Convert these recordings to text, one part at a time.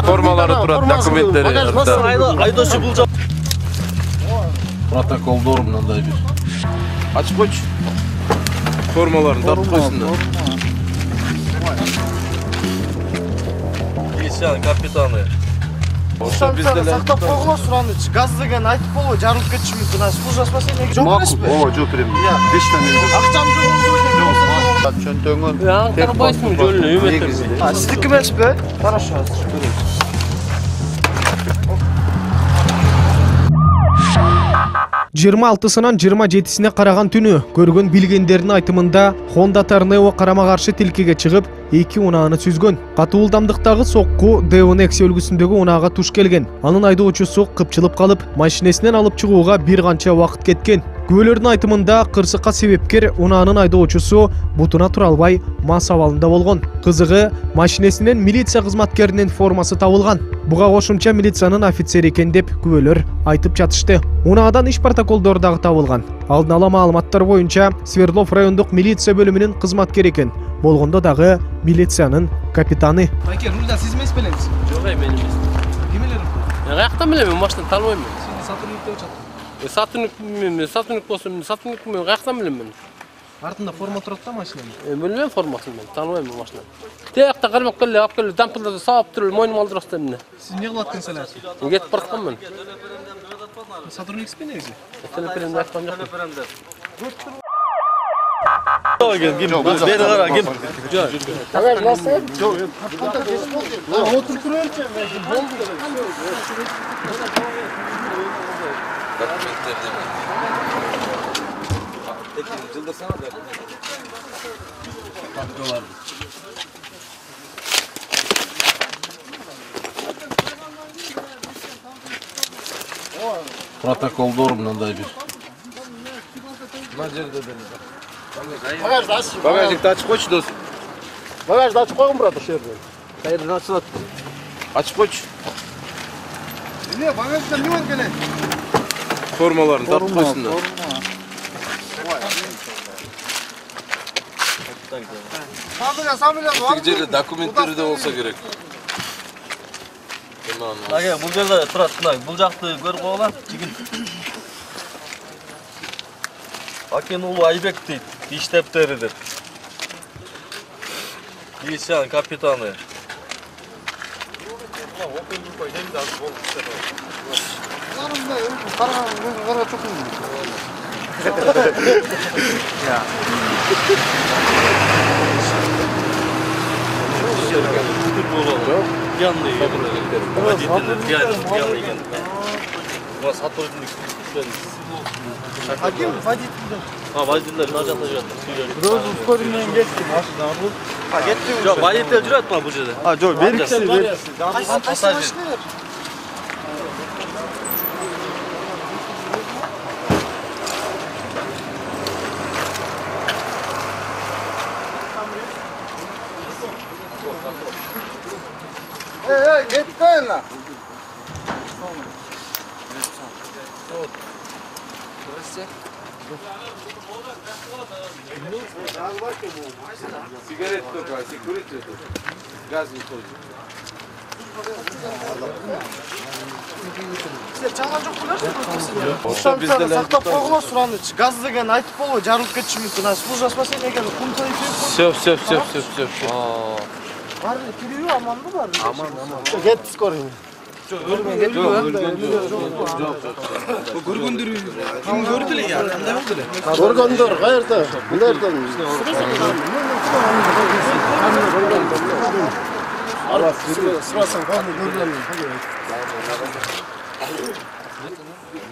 Формалары турат, документтери. Айдоочу бул жак. Протоколдор мындай бир. Ачып койчу. Формаларын тартып койсундар. Ишан капитаны. Сактап койгула сураныч. Газ деген айтып болбой жарылып кетиши мүмкүн. Суу жаспаса эмнеге жок эмеспи? Ооба, жок берем. 5 таңмен. Акчам жок болду экен. Чөнтөңүн. Тарбайсың жолуна үмөттөр. Сиздики эмеспи? Хорошо. 26-сынан 27-сине караган түнү көргөн билгендердин айтымында Honda Tornado карама-каршы тилкеге чыгып, 2 унааны сүзгөн. Катуу ылдамдыктагы сокку Devon X үлгүсүндөгү унаага туш келген. Анын айдоочусу кыпчылып калып, машинесинен алып чыгууга бир канча убакыт кеткен. Күбөлөрдүн айтымында кырсыкка себепкер унаанын айдоочусу бутуна тура албай мас абалында болгон. Кызыгы, машинесинен милиция кызматкеринин формасы табылган. Буга кошумча милициянын офицери экен деп күбөлөр айтып жатышты. Унаадан иш протоколдору дагы табылган. Алдын ала маалыматтар боюнча Свердлов райондук милиция бөлүмүнүн кызматкери экен. Болгондо дагы милициянын капитаны. Байке, рулда сиз эмес белеңиз? Жок, мен эмес. Ким эле? Каяктан билем, мен машинаны тааныбайм мен. Сотрудник деп жатат. Сотрудник болсом, сотрудник мен каяктан билем мен. Артында форма турат да машинанын. Билбейм формасын мен, тааныбайм мен машинаны. Тиякта кармап келе, алып келе, дампылдарды сабап туруп, мойнума алдырасыздар эмне? Сиз эмне кылып аткансыздар? Кетип бараткам мен. Сотрудниксизби негизи? Телефонду айткан жок. Бери кара, ким? Багаж басып? Жок. Отуруп туреличи. Болду. Жылдырсаңар да. Папкалар. Протоколдор мындай бир. Мына жерде деле. Багажды ачып. Багажникти ачып койчу дос. Багажды ачып койгон брат, ошол жерде. Кайерден ачылат? Ачып койчу. Эмне, багажда эмне бар экен? Формаларын тартып койсундар. Самыля бар. Тик жерде документтери да болсо керек. Ага, бул жерде турат, мына бул жакты көрүп койгула, жигит. Акен уулу Айбек дейт, иштептери деп. Ишан капитаны. Yandı Hakim водитель. Водитель мына жакта жүрөт. Бирөө ускорениян кетти машина бул. Кетти. Жок, водитель жүрөт мына бул жерде. Жок, берикчи. Пассажир. Get koyun. Сигарет только, секурите. Газ не ходит. Силер чалган жок белерсиз? Сактап койгула сураныч. Газ деген айтып болбой жарылып кетиши мүмкүн. Суу жаспаса эмнеге кум тоюп Все. бар эле кирүү аманбы бар? Аман. Кет скорый. Көргөндөр ким көрдү эле я? Кандай болду эле? Көргөндөр каерда? Мындайдан. Сұрасаң қаны көрген.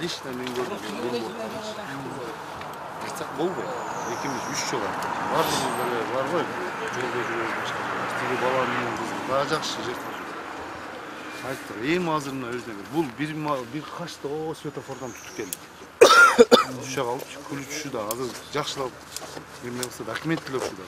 Лично мен көрдім. Айтсақ болбой. Екеуміз 3 жол аттық. Бар ғой. Жолда жүрген башқа. Тегі бала менен кызым баа жакшы жерде. Айттық, эми азыр мына өзүнө бул бир качты светофордон тутуп келди. Түшө калып, күлүп түшү да азыр жакшылап эмне кылса документ төлөп да.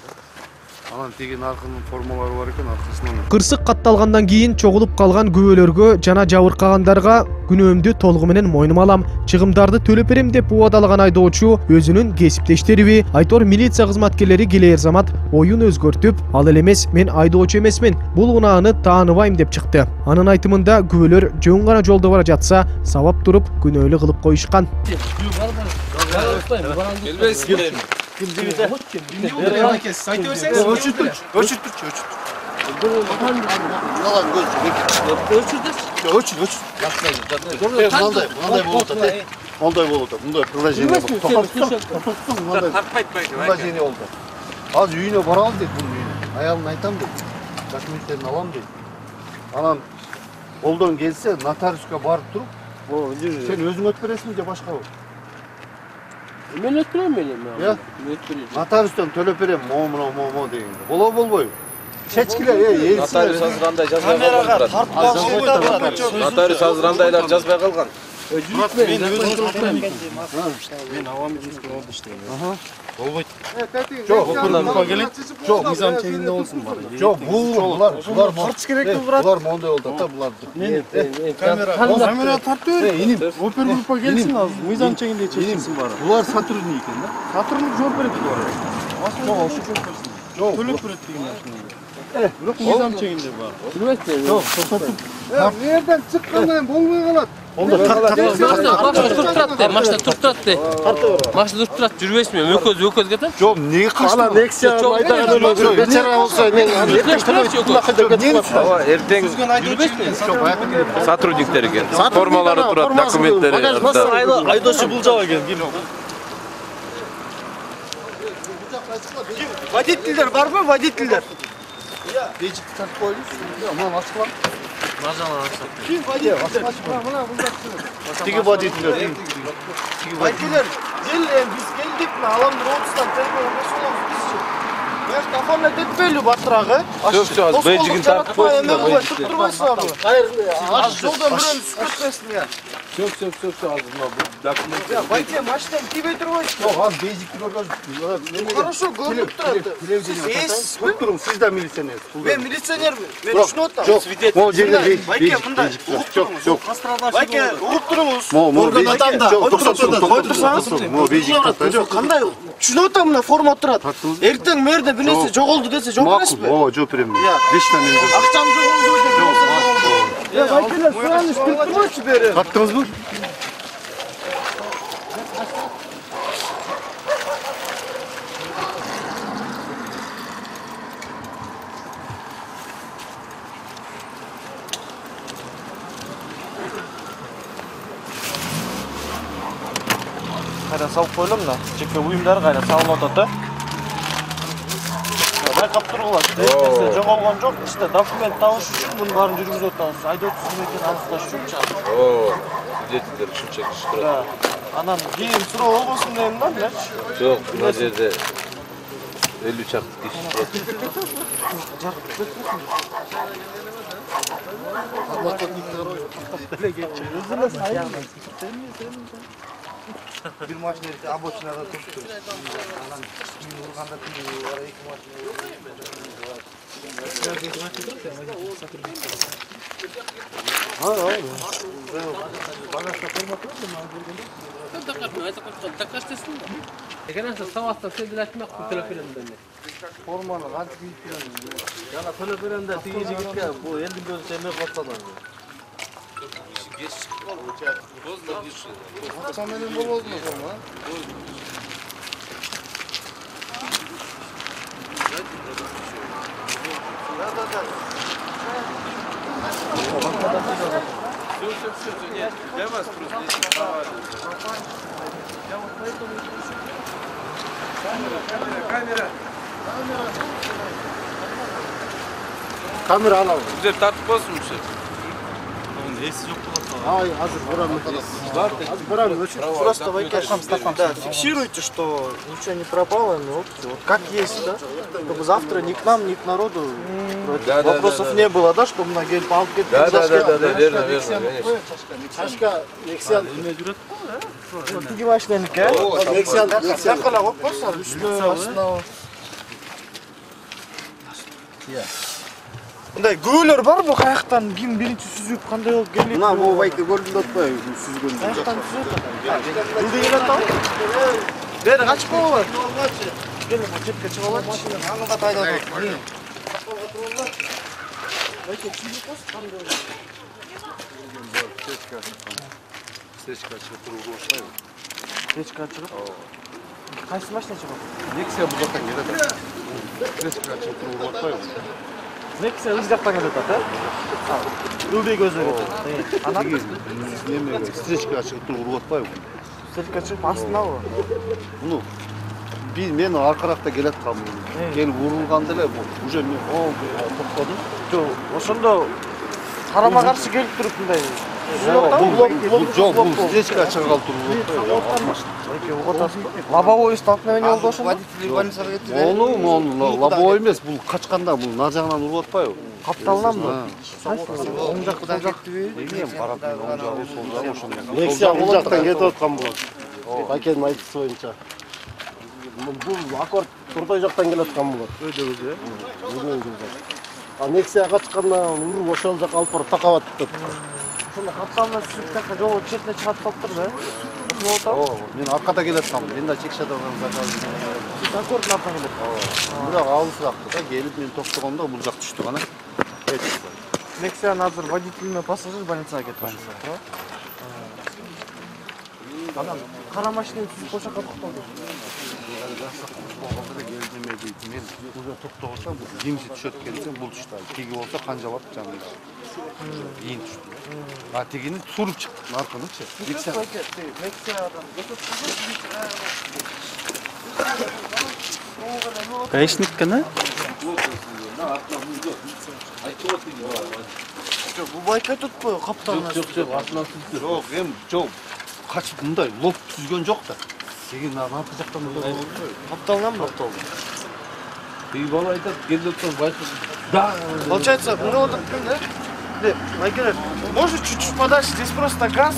Анан тиги наркынын формалары бар экен, аркасынан Кырсык катталгандан кийин чогулуп калган күбөлөргө жана жабыркагандарга күнөөмдү толугу менен мойнума алам. Чыгымдарды төлөп берем деп убадалаган айдоочу өзүнүн кесиптештериби Айтор милиция кызматкерлери келер замат оюн өзгөртүп, ал эле эмес, мен айдоочу эмесмин, бул унааны тааныбайм деп чыкты. Анын айтымында күбөлөр жөн гана жолдо бара жатса, сабап туруп күнөөлүү кылып коюшкан. Келбейсиздерби? Мындай болуп атат. Мындай приложение приложение болуп атат. Азыр үйүнө барабыз дейт, бунун үйүнө. Аялына айтам дейт. Документтерин алам дейт. Анан колдон келсе, нотариуска барып туруп, сен өзүң өтүп бересиңби же башкабы? Мен өтпөрөм мен. Я? Нотариустан төлөп берем, мо дегенде. Болобу болбойбу? Чечкилер, Нотариус азыр андай жазбай калган. Нотариус азыр андайлар жазбай калган. Мен авами жұмыспен орда иштейм. болбойт. Жок, мыйзам чегинде болсун бары. Жок, булар тартыш керек деп турат. Булар моундай болуп атат, буларды. Камера тартып бер. Иним, опер группа келсин азыр. Мыйзам чегинде чечилсин бары. Булар сотрудник экен да. Сотрудник жооп берет булар. Жок, ошо жооп берсин. Жок, төлөп берет деген машина. Бирок мыйзам чегинде бар. Билбейсиң. Жок, токтотуп. Жерден чыккандан болбой калат. Машина туруп турат де. Машина туруп турат, жүрбөйсүңбү? Өкөз кетет. Жок, неге качтың? Нексия айдап Бечара болсо, мен Эртең сотрудниктер экен. Формалары турат, документтери. айдоочу бул жаба экен. Водительдер барбы? Водительдер. бежикти тартып коелучу. Мына ачкылам. Ким водитель? Тиги водительдер. Водителер, biz geldik mi? Alamdır 30'dan telefonu mesulumuz bizçi. Ben kafamla detmeli batıragı. Söz, beycigin tartıp koysun da beycigin. Tutturmasın abi. Hayır, yoldan birini sıkırtmasın ya. Söz azır bu dokument. Ya водитель машинаdan киіп отырбайсың. Жок, аз бежикти көргөз. Хорошо, көрініп тұрады. Сіз Көрүп турум, сиз да милиционер. Мен милиционермін. Мен үшін отам. Жок, могу жерде Байке, мындай. Жок, жок. Байке, ұғып тұрыңыз. Морган адамда. Қой тұрсаңыз. Могу бежикти. Жоқ, қандай? Түсініп отам, мына форма тұрады. Ертең мерде бір нәрсе жоғалды десе жоқ емес Макул, пе? ооба, жооп берем мен. Я. 5 та мен. Ақшам жоғалды деп. Я байкелер, сұраныс беріп тұрмайшы бері. Таттыңызбы? Қайда салып қойлым да. Жеке ұйымдары қайда салып отады. Байқап тұрғылар. Ешкімде жоғалған жоқ. İşte документ табыш үшін бұның барын жүргізіп отырмыз. Айдоочу қызметін анықташ үшін чакырып. Свидетельдер үшін чекиш кырат. Да. Анан кейін сұрау болбосун дейм да, билечи. Жок, мына жерде 50 чакты киши турат. Bir машина обочинада туруп. Анан кийин урганда бар эки Форманы кантип кийип берем? Жана төлөп берем да тиги жигитке бул элдин көзү чемер катсалар. Акча менен болбодубу форма? Камера алабы. Güzel tartıp bozmuş. Ай, азыр барам. Азыр барам. Просто Вайке, да, фиксируйте, что ничего не пропало, но вот как есть, да? Чтобы завтра ни к нам, ни к народу вопросов не было, да, чтобы на гель палки. Да, верно. Чашка, Нексиан. Тиги машиненики, Нексиан. Сакала, вот просто, üstüne basına o. Мындай күбөлөр барбы каяктан ким биринчи сүзүп кандай болуп келет? Мына бул байке көрүнүп атпайбы сүзгөн. Каяктан сүзөт? Жылды келет ал. Бери качып болот. Келе бу четке чыга алат. Аңга тайдап атат. Байке сүзүп кос кандай болот? Сечка чыгып туруп баштайбы. Сечка чыгып. Кайсы машина чыгат? Nexia бул жактан келет. Сечка чыгып туруп атпайбы. Nexia өз жактан келет ата. Ылдый көзү кетет. Анан Немеге сечка чыгып туруп атпайбы. сечка чыгып астынабы? Муну мен аркыракта келатканмын. Келип урулганда эле уже мен токтодум. Жок, ошондо карама каршы келип туруп мындай. Бул сечка чыгып алып туруп атпайбы. Байке угатасың. Лобовой столкновение болду ошондо. Мону лобовой эмес, бул качканда бул нар жагынан уруп атпайбы. Капталынанбы? Оң жак, сол жак. Эми баратын оң жагы, сол жагы ошондой. Nexia бул жактан кетип аткан болот. Байкенин айтышы боюнча. Бул Аккорд турдой жактан келаткан болот. Өйдөгүзү. А Nexia качкандан уруп ошол жака алып барып такап атты. Ошондо капталына сүзүп така жол четине чыгат калыптыр да. Ошол болот. Мен аркада келатканмын. Мен да чекшадан заказым. Сиз аккорд артан келет. Бирок алысырақты да, келип мен токтогондо бул жак түштү гана. Nexia азыр водитель менен пассажир больницага кетип атат. Анан кара машинени сүзүп кошо калып калды. Мен уже токтогосам, бул кимси түшөт келсем бул түштү. Тиги болсо канжалап жаңы. Ийин түштү. А тигини суруп чыкты, наркынычы. Гаишниктен, Жок, бул байка tutпой, капталына. Жок, жок. Качып мындай лоп түзгөн жок да. Тиги наркы жактан мындай Капталынан бы? Үй бала айтат, келіп отқан байқы. Да. Получается, мындай болуп аткан да. Майкелер, может чуть-чуть подальше, здесь просто газ.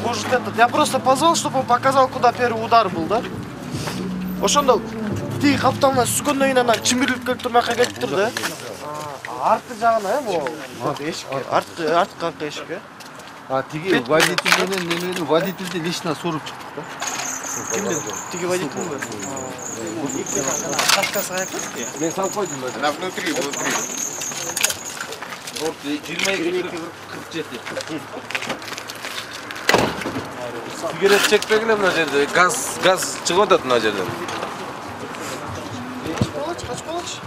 Может этот, я просто позвал, чтобы он показал, куда первый удар был, да? Ошондо тиги капталына сүзгөндөн кийин анан чимирлип келип турмакка кетиптир да. Арты жагына, бул. Эшик, арткы эшик. А тиги водитель менен немени водительди лично соруп чыктык да. Кимдин? Тиги водительдин. Каскасы каяка? Мен салып қойдым. Она внутри. Вот 22-47. Сигарет чекпегіле мына жерде. Газ шығып атат мына жерден. Кач болчу?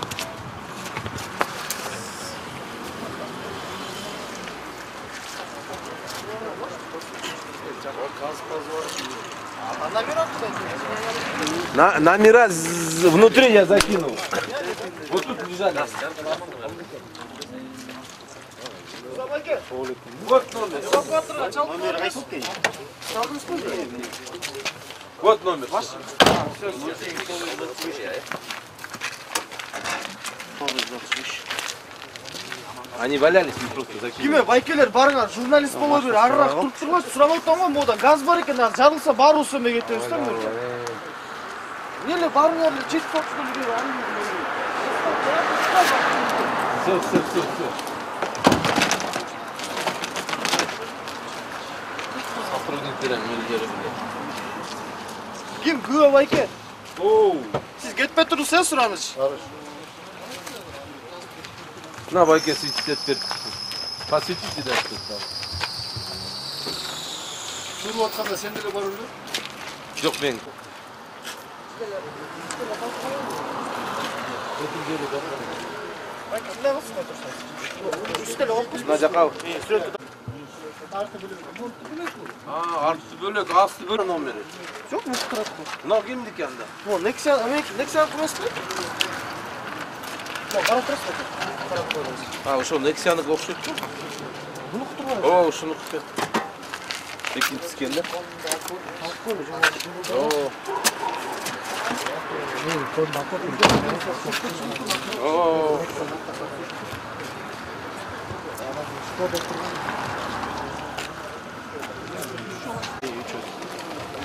Номера внутри я закинул. Вот тут лежали. Вот номер. Вот номер. Они валялись, мы просто закинули. Киме, байкелер барыңар, журналист боло бер, арыраак туруп тургачы сурап атам го, мода газ бар экен, жарылса баары өсөмө кетебиз да мына. Эле барыңар эле жетип калыптыр бир Все. Сотрудниктер милдери. Ким күбө байке? Оу. Сиз кетпей турсуз, сураныч. На байке свечет теперь. Посветите дальше. Суруп атканда сен деле барып эле. Жоқ мен. Байке, мындай болсун турсуз. Үстөлө алып Мына жаққа. сүрөткө. Арты бөлек, асты бөлек номері. Жок, мен турат. Мынау кімдікі анда? О, Nexia просто. О, барып турасыз. Ошо Nexia-ныкі окшойт. Буну кутурбайбы? О, ушунуку. Экин тискен да. О.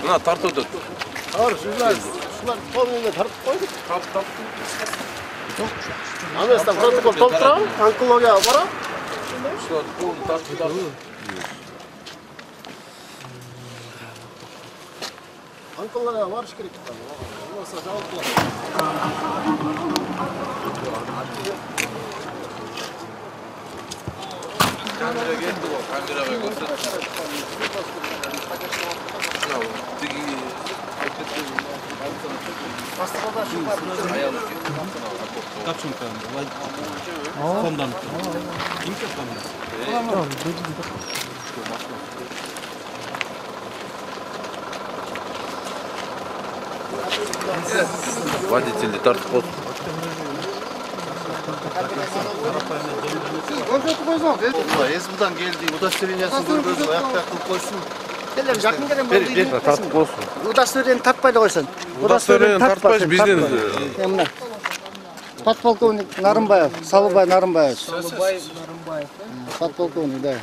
Мына тартып өтөт. Шулар толугунда тартып койдук. Аместен протокол толтурам, онкологияга барам. Онкологияга барыш керек. Болмаса жабылып калат. Kamera geldi o. Kameraga ko'rsat. Şuna digi водительді тартып болды. СБдан келди, удостоверениясын көргөзүп, аяк кылып койсун. Келем жакын келем. Тартып болсын. Удостоверение тартпайды койсун. Удостоверение тартпайсың бизден. Мына. Подполковник Нарымбаев, Салыбай Нарымбаев. Подполковник, да.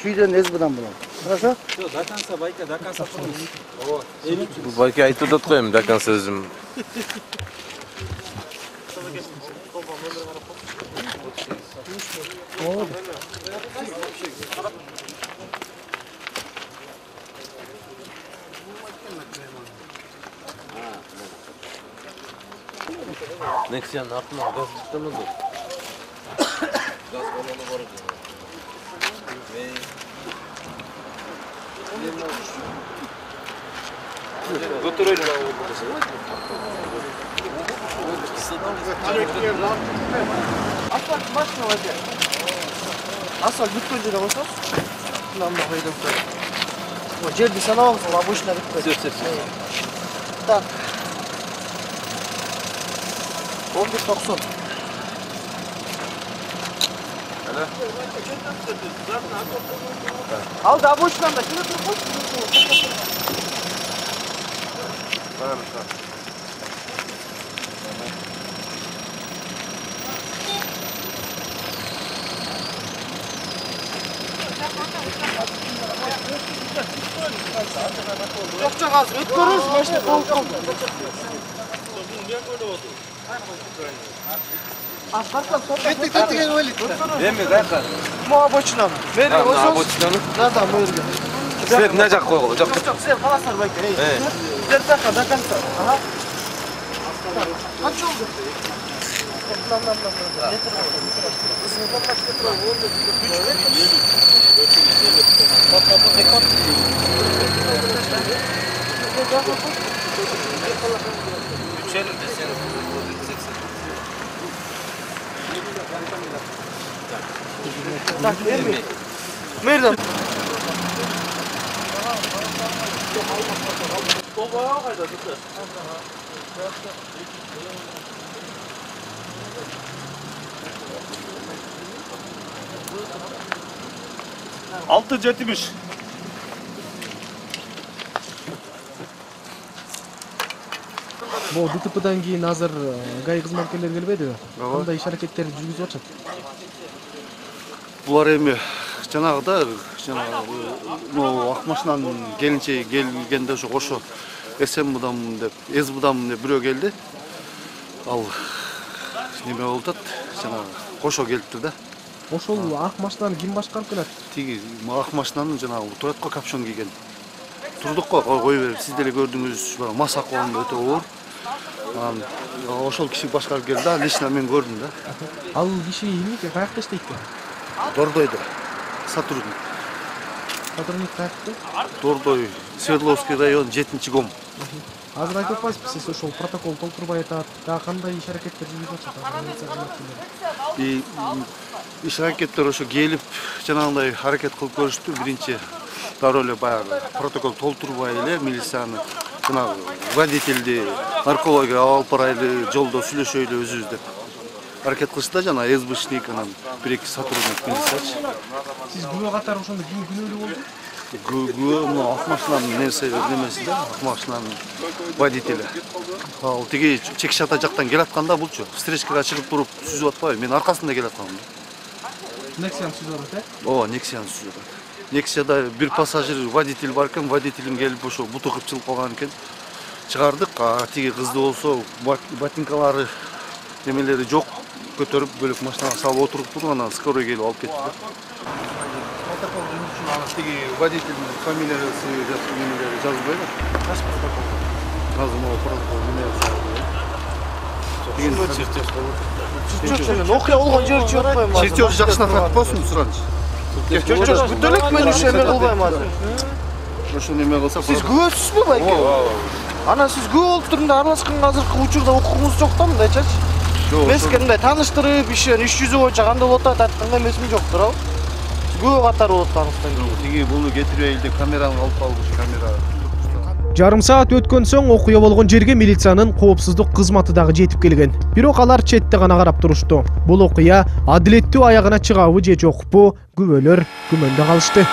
Чүйден СБдан болом. Хорошо? Байке айтып да коем до конца өзүм. Nexion'un артынан газ çıktı Gaz balonu var ekan. Götürelim. Asfalt машина воде. Asfalt бүткөн жерде койсоңуз. Мына койдум. Вот жерди санабаңыз, обычно бүткөн. Так. 11.90. Al da обычно да кире туруп койсуң. Жок, азыр өткөрүңүз, машина толуп калды. Эми каяка? Мо обочина. Мерге койсоңуз. Обочинаны? Да, мерге. Силер мына жак койгула, жок. Жок, силер каласыздар байке. Силер жака до конца. Ага. Качол. Так, мерден. Altı 70. Бул ДТПдан кийин азыр ГАИ кызматкерлери келбедиби? Кандай иш аракеттерди жүргүзүп атышат? Булар эми жанагыда ак машинанын келинчеги келгенде ошо кошо СМБдан деп, СБдан деп бирөө келди. Ал неме болуп атат, жанагы кошо келиптир да. Ошол ак машинаны ким башкарып келет? Тиги ак машинанын жанагы турат го капшон кийген. Турдук го кой берип, сиз деле көрдүңүз, мас акыбалында өтө оор. Ошол киши башкарып келди, лично мен көрдүм да. Ал киши эмнеге каякта иштейт? Дордойдо. Сотрудник. Сотрудник каякта? Дордой, Свердловский район, 7-гом. Азыр айтып атпайсызбы, сиз ошол протокол толтурбай атат, дагы кандай иш аракеттер жүргүзүп атышат? Иш аракеттер ошо келип, жанагындай аракет кылып көрүштү. Биринчи дароо эле баягы протокол толтурбай эле милицияны жанагы водительди наркологияга алып барайлы, жолдо сүйлөшөйлү өзүбүз деп аракет кылышты да, жана СБшник анан бир-эки сотрудник милициячы. Сиз күнөө катары ошондо ким күнөөлүү болду? Күнөө ак машинанын немеси да, ак машинанын водители. Ал тиги чекиш ата жактан келатканда булчу встречкага чыгып туруп сүзүп атпайбы? Мен аркасында келаткам. Nexia сүзүп атат, Ооба, Nexia сүзүп атат. Nexиада бир пассажир водитель бар экен, водителин келип ошо буту кыпчылып калган экен. Чыгардык, тиги кызды болсо ботинкалары Немелери жок көтөрүп бөлөк машинага салып отуруптур, анан скорый келип алып кетти да. Протокол үчүн аны тиги водительдин фамилиясы немелери жазылбайбы? Кайсы протокол? Азыр могу протокол Мен окуя болгон жерди чыгып атпайм азыр. чертеж жакшына тартпасын суранчы. Чөчөш бүтө элек мен үчүн эме кылбайм азыр. Ошо неме кылса Сиз күбөсүзбү байке? Анан сиз күбө болуп туруп аралашкан азыркы учурда укугуңуз жок да мындайчы? Меске мындай тааныштырып, иш жүзү боюнча кандай болуп атат айтканда эмесим жок туурабы? Күбө катары болуп атабыздан кийин. тиги буну кетирип элде камераны алып алыш, камера. Жарым саат өткөн соң окуя болгон жерге милициянын коопсуздук кызматы дагы жетип келген. Бирок алар четте гана карап турушту. Бул окуя адилеттүү аягына чыгабы же жокпу күбөлөр күмөндө калышты.